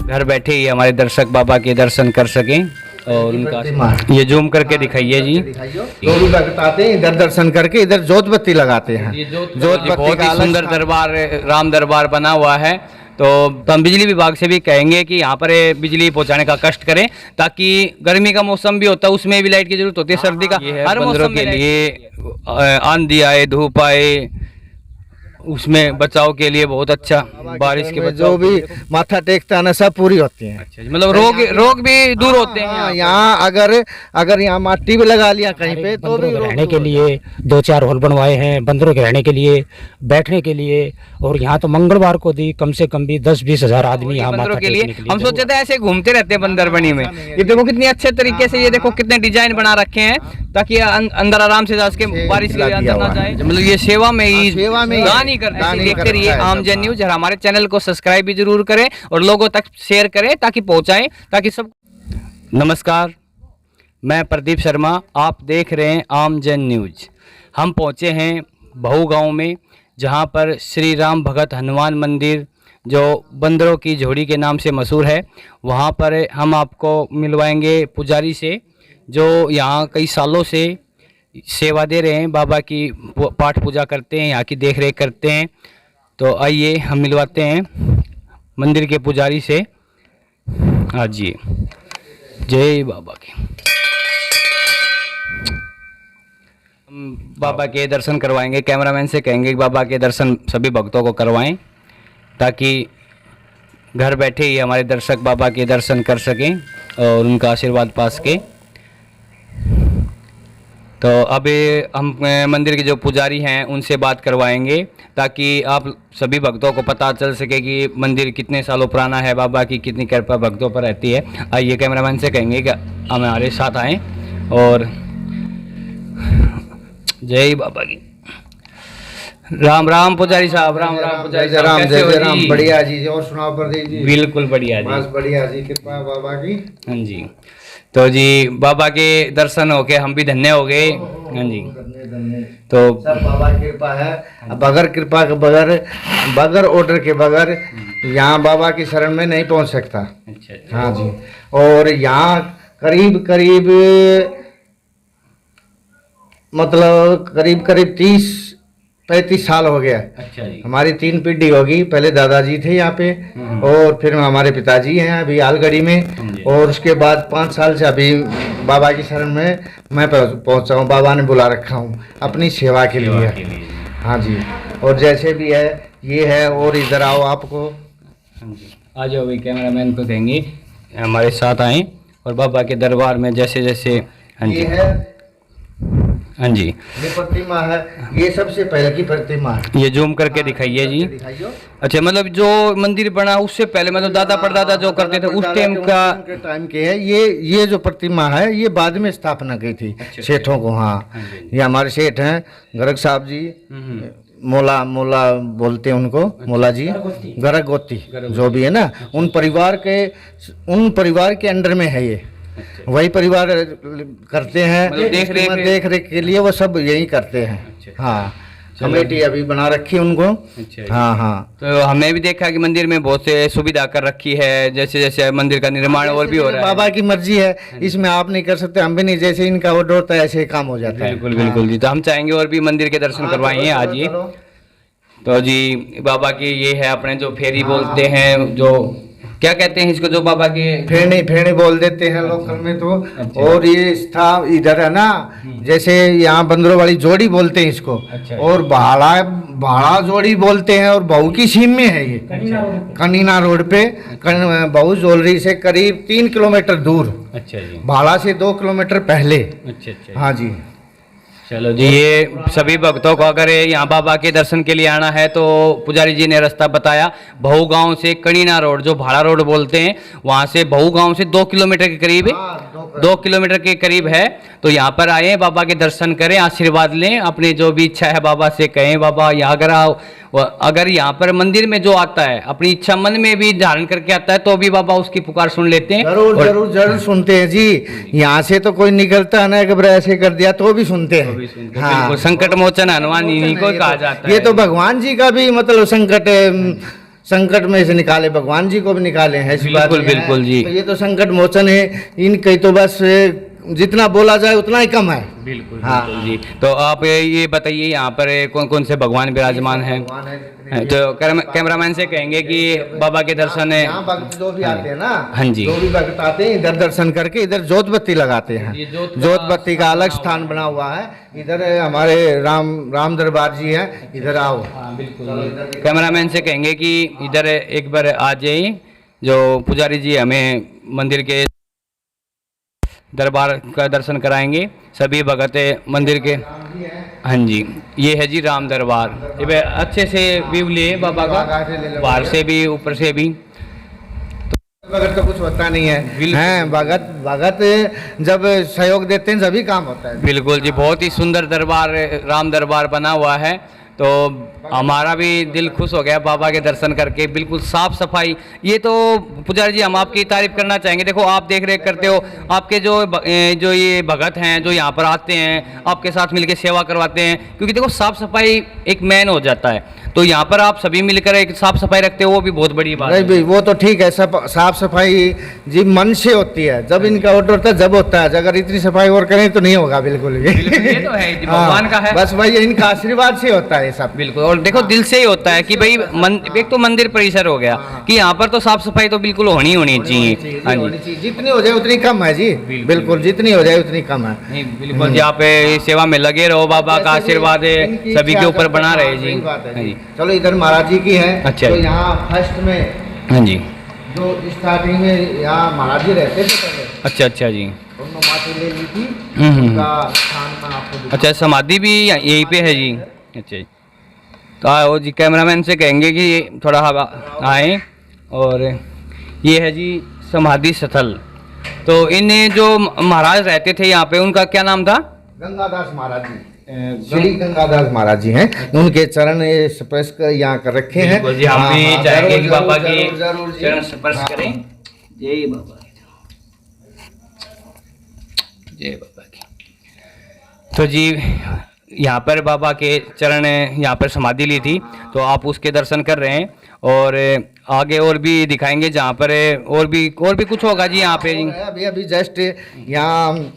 घर बैठे ही हमारे दर्शक बाबा के दर्शन कर सकें और उनका ये जूम करके दिखाइए जी। जो भी भक्त आते हैं इधर दर्शन करके इधर जोत बत्ती लगाते हैं। ये जोत बत्ती बहुत ही का अलग सुंदर दरबार, राम दरबार बना हुआ है। तो हम बिजली विभाग से भी कहेंगे कि यहाँ पर बिजली पहुँचाने का कष्ट करें, ताकि गर्मी का मौसम भी होता है उसमें भी लाइट की जरूरत होती है, सर्दी का हर मौसम के लिए आंधी आए धूप आए उसमें बचाव के लिए बहुत अच्छा, बारिश के जो भी माथा टेकता है ना सब पूरी होती है। अच्छा, मतलब रोग भी दूर होते हैं। यहाँ अगर यहाँ माटी भी लगा लिया कहीं पे तो भी रहने के लिए 2-4 हॉल बनवाए हैं, बंदरों के रहने के लिए, बैठने के लिए। और यहाँ तो मंगलवार को भी कम से कम भी 10-20 हजार आदमी यहाँ बंदरों माथा के लिए। टेकने के लिए हम सोचे थे ऐसे घूमते रहते हैं बंदरबनी में। ये देखो कितने अच्छे तरीके से, ये देखो कितने डिजाइन बना रखे हैं ताकि अंदर आराम से जा सके, बारिश के अंदर ना जाए। मतलब ये सेवा में ही दान ही करते देखते रहिए आमजन न्यूज। और हमारे चैनल को सब्सक्राइब भी जरूर करें और लोगों तक शेयर करें ताकि पहुंचाएं, ताकि सब। नमस्कार, मैं प्रदीप शर्मा, आप देख रहे हैं आमजन न्यूज। हम पहुंचे हैं बहू गांव में, जहां पर श्री राम भगत हनुमान मंदिर जो बंदरों की झोड़ी के नाम से मशहूर है, वहां पर हम आपको मिलवाएंगे पुजारी से जो यहाँ कई सालों से सेवा दे रहे हैं, बाबा की पाठ पूजा करते हैं, यहाँ की देख रेख करते हैं। तो आइए हम मिलवाते हैं मंदिर के पुजारी से। आज जी जय बाबा की। हम बाबा के दर्शन करवाएंगे, कैमरामैन से कहेंगे कि बाबा के दर्शन सभी भक्तों को करवाएं, ताकि घर बैठे ही हमारे दर्शक बाबा के दर्शन कर सकें और उनका आशीर्वाद पा सकें। तो अभी हम मंदिर के जो पुजारी हैं उनसे बात करवाएंगे, ताकि आप सभी भक्तों को पता चल सके कि मंदिर कितने सालों पुराना है, बाबा की कितनी कृपा भक्तों पर रहती है। आइए कैमरामैन से कहेंगे कि हमारे साथ आएँ और जय बाबा की। राम राम पुजारी साहब, राम राम पुजारी साहब, राम कैसे हो जय राम। जी? बढ़िया जी। और सुनाओ प्रदीप जी? बिल्कुल बढ़िया जी, बस बढ़िया जी, कृपा बाबा की। हाँ जी। तो जी बाबा के दर्शन होके हम भी धन्य हो गए। हाँ जी, तो सब बाबा की कृपा है। बगैर कृपा के बगैर ऑर्डर के बगैर यहाँ बाबा की शरण में नहीं पहुँच सकता। अच्छा। हाँ जी। और यहाँ करीब करीब 30-35 साल हो गया। अच्छा जी। हमारी 3 पीढ़ी होगी। पहले दादाजी थे यहाँ पे और फिर हमारे पिताजी हैं अभी आलगढ़ी में, और उसके बाद 5 साल से अभी बाबा की शरण में मैं पहुँचा हूँ। बाबा ने बुला रखा हूँ अपनी सेवा के लिए। हाँ जी। और जैसे भी है ये है। और इधर आओ आपको। हाँ जी, आ जाओ भाई, कैमरामैन को कहेंगे हमारे साथ आएँ और बाबा के दरबार में जैसे जैसे। हाँ जी, ये है, हाँ जी, ये प्रतिमा है, ये सबसे पहले की प्रतिमा है। ये जूम करके दिखाइए जी। दिखाइए। अच्छा, मतलब जो मंदिर बना उससे पहले, मतलब दादा परदादा जो करते थे उस टाइम का टाइम के है। ये जो प्रतिमा है ये बाद में स्थापना की थी। अच्छा, सेठों को। हाँ, ये हमारे सेठ हैं गर्ग साहब जी। मोला बोलते हैं उनको, मोला जी, गर्ग गोती जो भी है ना, उन परिवार के अंडर में है ये। वही परिवार करते हैं, मतलब देख रेख के लिए वो सब यही करते हैं। अच्छा। हाँ, कमेटी अभी बना रखी है उनको। अच्छा। हाँ हाँ। तो हमने भी देखा कि मंदिर में बहुत से सुविधा कर रखी है, जैसे जैसे मंदिर का निर्माण और भी हो रहा है। बाबा की मर्जी है, इसमें आप नहीं कर सकते, हम भी नहीं। जैसे इनका ऑर्डर होता है ऐसे ही काम हो जाता है। बिल्कुल बिल्कुल जी। तो हम चाहेंगे और भी मंदिर के दर्शन करवाइए आज ये। तो जी बाबा की ये है अपने जो फेरी बोलते हैं, जो क्या कहते हैं इसको, जो बाबा के फेणे बोल देते हैं लोकल में तो। अच्छा। और ये था इधर है ना, जैसे यहाँ बंदरों वाली जोड़ी बोलते हैं इसको। अच्छा। और भाड़ा जोड़ी बोलते हैं। और बहू की सीम में है ये, कनीना रोड पे। बहू ज्वेलरी से करीब 3 किलोमीटर दूर, अच्छा जी, भाड़ा से 2 किलोमीटर पहले। अच्छा अच्छा। हाँ जी। चलो जी, ये सभी भक्तों को अगर यहाँ बाबा के दर्शन के लिए आना है तो पुजारी जी ने रास्ता बताया। बहू गांव से कणीना रोड, जो भाड़ा रोड बोलते हैं, वहाँ से बहू गांव से 2 किलोमीटर के करीब है। 2 किलोमीटर के करीब है। तो यहाँ पर आए, बाबा के दर्शन करें, आशीर्वाद लें, अपनी जो भी इच्छा है बाबा से कहें। बाबा यहाँ अगर यहाँ पर मंदिर में जो आता है अपनी इच्छा मन में भी धारण करके आता है तो भी बाबा उसकी पुकार सुन लेते हैं। जरूर सुनते हैं जी। यहाँ से तो कोई निकलता है ना, अगर ऐसे कर दिया तो भी सुनते हैं। हाँ, संकट मोचन हनुमान इन्हीं को कहा जाता है। ये तो भगवान जी का भी मतलब संकट संकट में से निकाले, भगवान जी को भी निकाले हैं, ऐसी बात बिल्कुल नहीं है। बिल्कुल जी। तो ये तो संकट मोचन है इनके, तो बस जितना बोला जाए उतना ही कम है। बिल्कुल हाँ। बिल्कुल जी। तो आप ये बताइए यहाँ पर कौन कौन से भगवान विराजमान हैं? तो कैमरामैन से कहेंगे कि बाबा के दर्शन है। यहाँ भक्त जो भी आते हैं ना, हाँ जी। जो भी भक्त आते हैं इधर दर्शन करके इधर जोत बत्ती लगाते हैं। ये जोत बत्ती का अलग स्थान बना हुआ है। इधर हमारे राम दरबार जी है, इधर आओ। हाँ बिल्कुल। कैमरामैन से कहेंगे कि इधर एक बार आ जाइए, जो पुजारी जी हमें मंदिर के दरबार का दर्शन कराएंगे, सभी भगत मंदिर के। हाँ जी, ये है जी राम दरबार। ये अच्छे से व्यू लिए बाबा का, बाहर से भी ऊपर से भी। भगत तो कुछ होता नहीं है, हैं भगत जब सहयोग देते हैं तभी काम होता है। बिल्कुल जी, बहुत ही सुंदर दरबार, राम दरबार बना हुआ है। तो हमारा भी दिल खुश हो गया बाबा के दर्शन करके। बिल्कुल साफ सफाई, ये तो पुजारी जी हम आपकी तारीफ करना चाहेंगे। देखो आप देख रेख करते हो, आपके जो ये भगत हैं जो यहाँ पर आते हैं आपके साथ मिलकर सेवा करवाते हैं, क्योंकि देखो साफ सफाई एक मेन हो जाता है। तो यहाँ पर आप सभी मिलकर एक साफ सफाई रखते हो, वो भी बहुत बड़ी बात है। नहीं वो तो ठीक है, साफ सफाई जी मन से होती है, जब इनका ऑर्डर होता है जब होता है। अगर इतनी सफाई और करें तो नहीं होगा बिल्कुल भी। ये तो है जी, भगवान का है। बस भाई इनका आशीर्वाद से होता है सब। बिल्कुल, और देखो दिल से ही होता है कि भाई एक तो मंदिर परिसर हो गया कि यहाँ पर तो साफ सफाई तो बिल्कुल होनी चाहिए। हाँ जी, जितनी हो जाए उतनी कम है जी। बिल्कुल जितनी हो जाए उतनी कम है। नहीं बिल्कुल जी, आप सेवा में लगे रहो, बाबा का आशीर्वाद है सभी के ऊपर बना रहे जी। हाँ जी, चलो इधर महाराज जी की है। अच्छा, तो यहाँ फर्स्ट में, हाँ जी, जो स्टार्टिंग में यहाँ महाराज जी रहते थे पहले। अच्छा जी, उन्होंने माटी ले ली थी, उनका स्थान में आपको अच्छा समाधि भी यहीं पे है जी। अच्छा जी, तो आओ जी, कैमरामैन से कहेंगे कि थोड़ा आए। और ये है जी समाधि स्थल। तो इन्हें जो महाराज रहते थे यहाँ पे, उनका क्या नाम था? गंगादास महाराज जी, श्री गंगादास महाराज जी हैं। उनके चरण स्पर्श कर यहाँ कर रखे हैं। जी, हम भी चाहेंगे कि बाबा के जरूर चरण स्पर्श करें। जय बाबा की, जय बाबा की। तो जी यहाँ पर बाबा के चरण, यहाँ पर समाधि ली थी, तो आप उसके दर्शन कर रहे हैं। और आगे और भी दिखाएंगे जहाँ पर और भी कुछ होगा जी यहाँ पे। अभी जस्ट यहाँ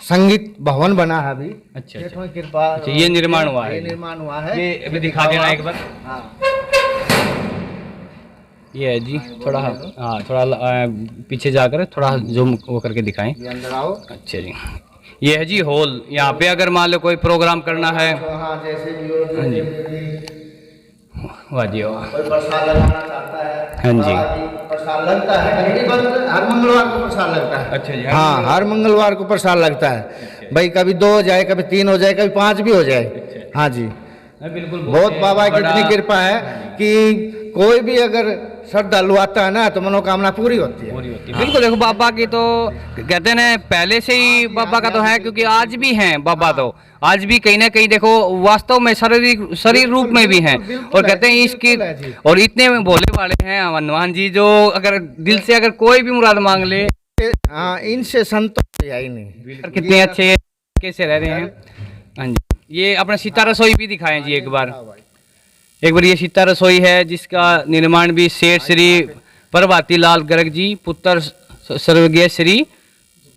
संगीत भवन बना है अभी। अच्छा, कृपा। अच्छा, ये निर्माण हुआ है। ये निर्माण हुआ है। ये अभी दिखा देना एक बार। हाँ। ये है जी, थोड़ा हाँ थोड़ा पीछे जाकर थोड़ा जूम वो करके दिखाएं। ये अंदर आओ। अच्छा जी, ये है जी हॉल। यहाँ पे अगर मान लो कोई प्रोग्राम करना है, हाँ जैसे भी वाह जी वाह, कोई प्रसाद लगाना चाहता है, हाँ जी, प्रसाद लगता है तकरीबन हर मंगलवार को प्रसाद लगता है। अच्छा जी, हाँ हर मंगलवार को प्रसाद लगता है भाई। कभी 2 हो जाए, कभी 3 हो जाए, कभी 5 भी हो जाए। हाँ जी, बिल्कुल बहुत बाबा की इतनी कृपा है कि कोई भी अगर श्रद्धालु आता है ना तो मनोकामना पूरी होती है। बिल्कुल। देखो बाबा की तो कहते हैं ना पहले से ही बाबा का तो है, क्योंकि आज भी हैं बाबा, तो आज भी कहीं ना कहीं देखो वास्तव में शरीर रूप में भी हैं। और कहते हैं इसकी, और इतने में भोले वाले हैं हनुमान जी, जो अगर दिल से अगर कोई भी मुराद मांग ले, हाँ इनसे संतोष है ही नहीं। कितने अच्छे कैसे रह रहे हैं। हाँ जी, ये अपना सीता रसोई भी दिखाएं जी एक बार। ये सीता रसोई है, जिसका निर्माण भी सेठ श्री प्रभाती लाल गर्ग जी पुत्र स्वर्गीय श्री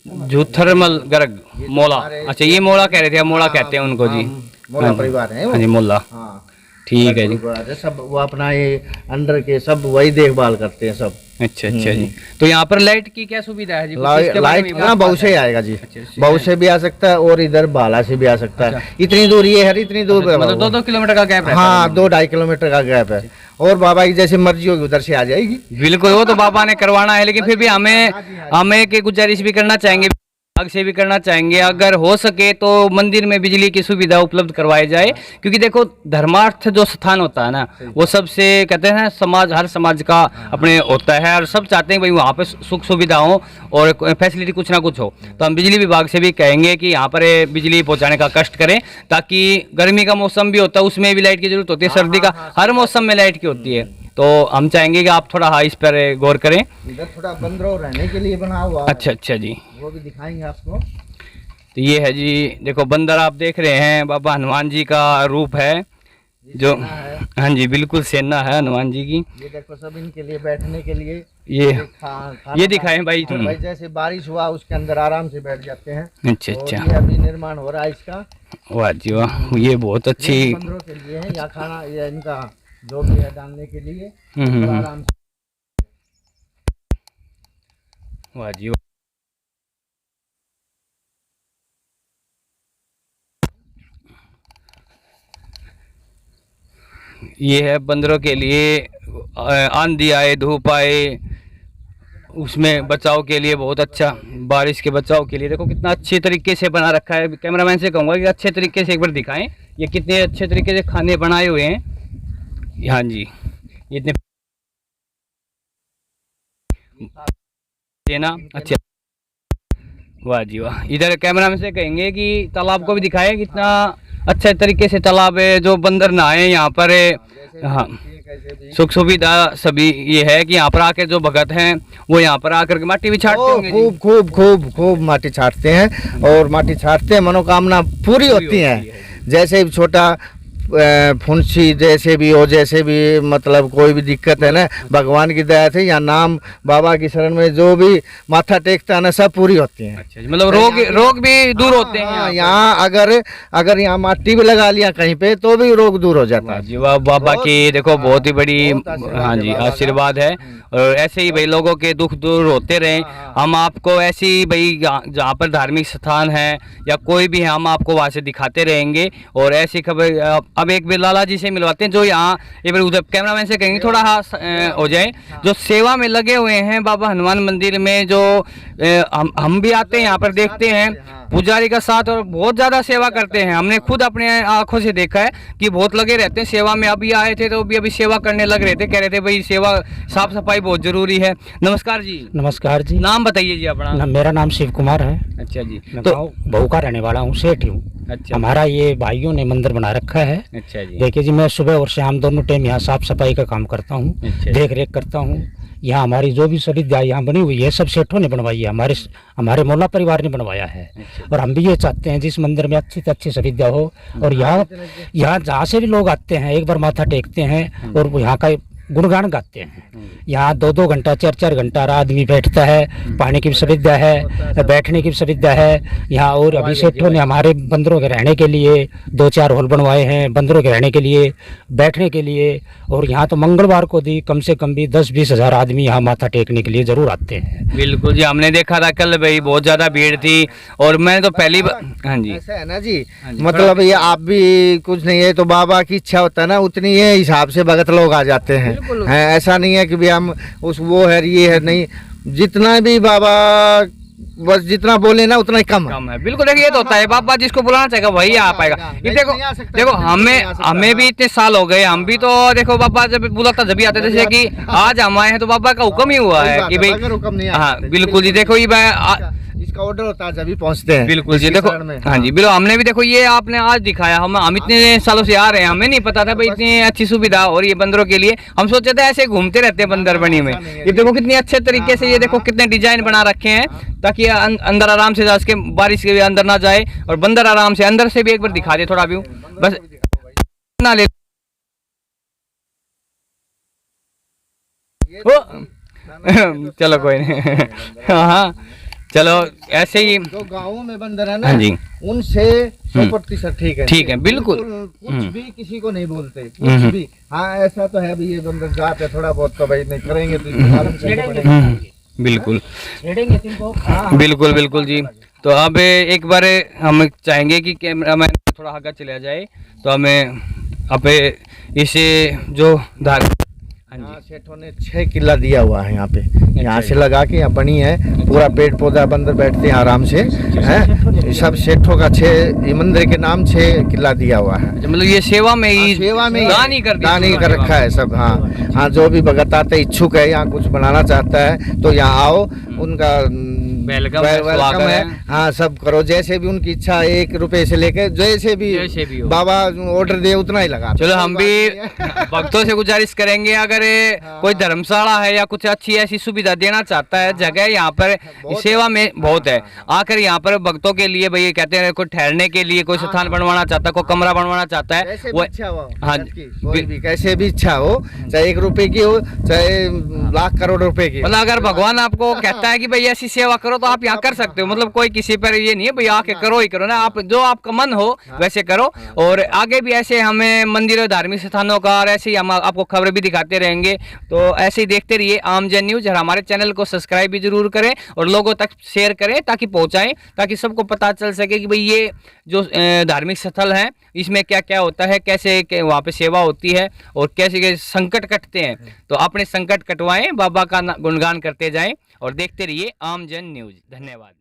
जूथरमल गर्ग मोला। अच्छा, ये मोला कह रहे थे, मोला कहते हैं उनको जी। मोला परिवार है। हाँ जी, मोला। हाँ ठीक है जी। सब वो अपना ये अंडर के सब वही देखभाल करते हैं सब। अच्छा जी। तो यहाँ पर लाइट की क्या सुविधा है जी? लाइट ना बहु से आएगा जी, बहु से भी आ सकता है और इधर बाला से भी आ सकता है। इतनी दूर ये है, इतनी दूर मतलब 2-2 किलोमीटर का गैप है। हाँ 2-2.5 किलोमीटर का गैप है। और बाबा की जैसी मर्जी होगी उधर से आ जाएगी। बिल्कुल, वो तो बाबा ने करवाना है, लेकिन फिर भी हमें के गुजारिश भी करना चाहेंगे, आग से भी करना चाहेंगे, अगर हो सके तो मंदिर में बिजली की सुविधा उपलब्ध करवाई जाए। क्योंकि देखो धर्मार्थ जो स्थान होता है ना, वो सबसे कहते हैं समाज, हर समाज का अपने होता है, और सब चाहते हैं भाई वहाँ पे सुख सुविधा हो और फैसिलिटी कुछ ना कुछ हो। तो हम बिजली विभाग से भी कहेंगे कि यहाँ पर बिजली पहुँचाने का कष्ट करें, ताकि गर्मी का मौसम भी होता है उसमें भी लाइट की जरूरत होती है, सर्दी का हर मौसम में लाइट की होती है। तो हम चाहेंगे कि आप थोड़ा इस पर गौर करें। इधर थोड़ा बंदरों रहने के लिए बना हुआ। अच्छा जी, वो भी दिखाएंगे आपको। तो ये है जी, देखो बंदर आप देख रहे हैं, बाबा हनुमान जी का रूप है जो। हाँ हाँ जी बिल्कुल सेना है हनुमान जी की। ये देखो सब इनके लिए बैठने के लिए ये दिखाएं भाई थोड़ा। भाई जैसे बारिश हुआ उसके अंदर आराम से बैठ जाते हैं। अच्छा और अच्छा, ये अभी निर्माण हो रहा है इसका। वाह जी वाह, ये बहुत अच्छी। बंदरों के लिए है या खाना या इनका जो भी है डालने के लिए आराम से। वाह जी वाह। ये है बंदरों के लिए, आंधी आए धूप आए उसमें बचाव के लिए बहुत अच्छा, बारिश के बचाव के लिए देखो कितना अच्छे तरीके से बना रखा है। कैमरामैन से कहूँगा कि अच्छे तरीके से एक बार दिखाएं, ये कितने अच्छे तरीके से खाने बनाए हुए हैं। हाँ जी, इतने ना अच्छा, वाह जी वाह। इधर कैमरामैन से कहेंगे कि तालाब को भी दिखाएं, कितना अच्छे तरीके से तालाब है, जो बंदर नहाए यहाँ पर। हाँ, सुख सुविधा सभी ये है कि यहाँ पर आकर जो भगत हैं वो यहाँ पर आकर के माटी भी छाटते होंगे। खूब खूब खूब खूब माटी छाटते हैं और माटी छाटते हैं, मनोकामना पूरी होती है। जैसे छोटा फुंसी जैसे भी हो, जैसे भी मतलब कोई भी दिक्कत है ना, भगवान की दया से या नाम बाबा की शरण में जो भी माथा टेकता है ना, सब पूरी होती है। अच्छा, मतलब रोग भी दूर होते हैं यहाँ। अगर यहाँ माटी भी लगा लिया कहीं पे तो भी रोग दूर हो जाता है। जी वाह, बाबा की देखो बहुत ही बड़ी हाँ जी आशीर्वाद है। और ऐसे ही भाई लोगों के दुख दूर होते रहे। हम आपको ऐसे ही भाई जहाँ पर धार्मिक स्थान है या कोई भी है, हम आपको वहाँ से दिखाते रहेंगे। और ऐसी खबर अब एक बार लाला जी से मिलवाते हैं, जो यहाँ एक बार उधर कैमरामैन से कहेंगे थोड़ा हो जाए, जो सेवा में लगे हुए हैं बाबा हनुमान मंदिर में। जो हम भी आते हैं यहाँ पर, देखते हैं पुजारी का साथ और बहुत ज़्यादा सेवा करते हैं। हमने खुद अपने आंखों से देखा है कि बहुत लगे रहते हैं सेवा में। अभी आए थे तो अभी सेवा करने लग रहे थे, कह रहे थे भाई सेवा साफ सफाई बहुत जरूरी है। नमस्कार जी। नमस्कार जी। नाम बताइए जी अपना। मेरा नाम शिव कुमार है। अच्छा जी, तो बहू का रहने वाला हूँ, सेठ हूँ। अच्छा, हमारा ये भाइयों ने मंदिर बना रखा है। अच्छा जी। देखिए जी, मैं सुबह और शाम दोनों टाइम यहाँ साफ सफाई का काम करता हूँ, अच्छा, देख रेख करता हूँ। यहाँ हमारी जो भी सुविधा यहाँ बनी हुई है सब सेठों ने बनवाई है, हमारे मोहल्ला परिवार ने बनवाया है। अच्छा। और हम भी ये चाहते हैं जिस मंदिर में अच्छी से अच्छी सुविधा हो, और यहाँ जहाँ से भी लोग आते हैं एक बार माथा टेकते हैं और वो यहाँ का गुणगान गाते हैं। यहाँ 2-2 घंटा 4-4 घंटा आदमी बैठता है, पानी की भी सुविधा है, बैठने की भी सुविधा है यहाँ। और अभी सेठों ने हमारे बंदरों के रहने के लिए 2-4 हॉल बनवाए हैं, बंदरों के रहने के लिए, बैठने के लिए। और यहाँ तो मंगलवार को भी कम से कम भी 10-20 हज़ार आदमी यहाँ माथा टेकने के लिए जरूर आते हैं। बिल्कुल जी, हमने देखा था कल भाई बहुत ज़्यादा भीड़ थी। और मैं तो पहली बार, हाँ जी ऐसा है ना जी, मतलब ये आप भी कुछ नहीं है तो बाबा की इच्छा होता है ना, उतनी ये हिसाब से भगत लोग आ जाते हैं। ऐसा नहीं है कि भी हम उस वो है ये है, नहीं, जितना भी बाबा बस जितना बोले ना उतना ही कम है। बिल्कुल, देखिए ये तो होता है, बाबा जिसको बुलाना चाहेगा वही आ पाएगा। ये देखो हमें भी इतने साल हो गए, हम भी तो देखो बाबा जब बुलाता जब भी आते, जैसे कि आज हम आए हैं तो बाबा का हुक्म ही हुआ है कि भाई। हाँ बिल्कुल जी, देखो ये इसका ऑर्डर होता है जब भी पहुंचते हैं। बिल्कुल जी, देखो हाँ जी बिल्कुल, हमने भी देखो ये आपने आज दिखाया। हम इतने सालों से आ रहे हैं, हमें नहीं पता था भाई इतनी अच्छी सुविधा और ये बंदरों के लिए। हम सोचे थे ऐसे घूमते रहते हैं बंदर बनी में। ये देखो कितने अच्छे तरीके से, ये देखो कितने डिजाइन बना रखे हैं ताकि अंदर आराम से जा सके, बारिश के भी अंदर ना जाए और बंदर आराम से। अंदर से भी एक बार दिखा दे थोड़ा व्यू बस ना ले। चलो कोई नहीं। हाँ चलो, ऐसे ही जो गाँवों में बंदर है ना, हाँ जी, उनसे 100% ठीक है। ठीक है, बिल्कुल कुछ भी किसी को नहीं बोलते कुछ भी। हाँ ऐसा तो है भाई, ये बंदर जात है थोड़ा बहुत तो भाई नहीं करेंगे तो मालूम करना पड़ेगा। बिल्कुल बिल्कुल बिल्कुल जी। तो अब एक बार हम चाहेंगे कि कैमरामैन थोड़ा आगे चला जाए तो हमें अब इसे जो सेठों ने 6 किला दिया हुआ है यहाँ पे, यहाँ से लगा के यहाँ बनी है, पूरा पेड़ पौधा बंदर बैठते हैं आराम से हैं। सब सेठों का 6 मंदिर के नाम 6 किला दिया हुआ है। मतलब ये सेवा में ही दान ही कर रखा है सब। हाँ, जो भी भगत आते इच्छुक है यहाँ कुछ बनाना चाहता है तो यहाँ आओ, उनका वेलकम है, वेलकम स्वागत है। है। हाँ, सब करो जैसे भी उनकी इच्छा, 1 रुपए से लेकर जैसे भी हो। बाबा ऑर्डर दे उतना ही लगा। चलो हम भी भक्तों से गुजारिश करेंगे, अगर कोई धर्मशाला है या कुछ अच्छी ऐसी सुविधा देना चाहता है, जगह यहाँ पर सेवा में बहुत है, आकर यहाँ पर भक्तों के लिए भाई कहते हैं कोई ठहरने के लिए कोई स्थान बनवाना चाहता है, कोई कमरा बनवाना चाहता है, कैसे वो भी इच्छा हो, हाँ कोई भी कैसे भी इच्छा हो, चाहे 1 रुपए की हो, चाहे लाख करोड़ रुपए की। मतलब अगर भगवान आपको कहता है कि भाई ऐसी सेवा करो तो आप यहाँ कर सकते हो, मतलब कोई किसी पर ये नहीं है भाई आके करो ही करो ना, आप जो आपका मन हो वैसे करो। और आगे भी ऐसे हमें मंदिरों धार्मिक स्थानों का और ऐसे ही हम आपको खबरें भी दिखाते रहेंगे, तो ऐसे ही देखते रहिए आमजन न्यूज, और हमारे चैनल को सब्सक्राइब भी जरूर करें और लोगों तक शेयर करें ताकि पहुंचाएं, ताकि सबको पता चल सके कि भाई ये जो धार्मिक स्थल है इसमें क्या क्या होता है, कैसे वहाँ पे सेवा होती है और कैसे कैसे संकट कटते हैं। तो अपने संकट कटवाएं, बाबा का गुणगान करते जाएं और देखते रहिए आमजन न्यूज। धन्यवाद।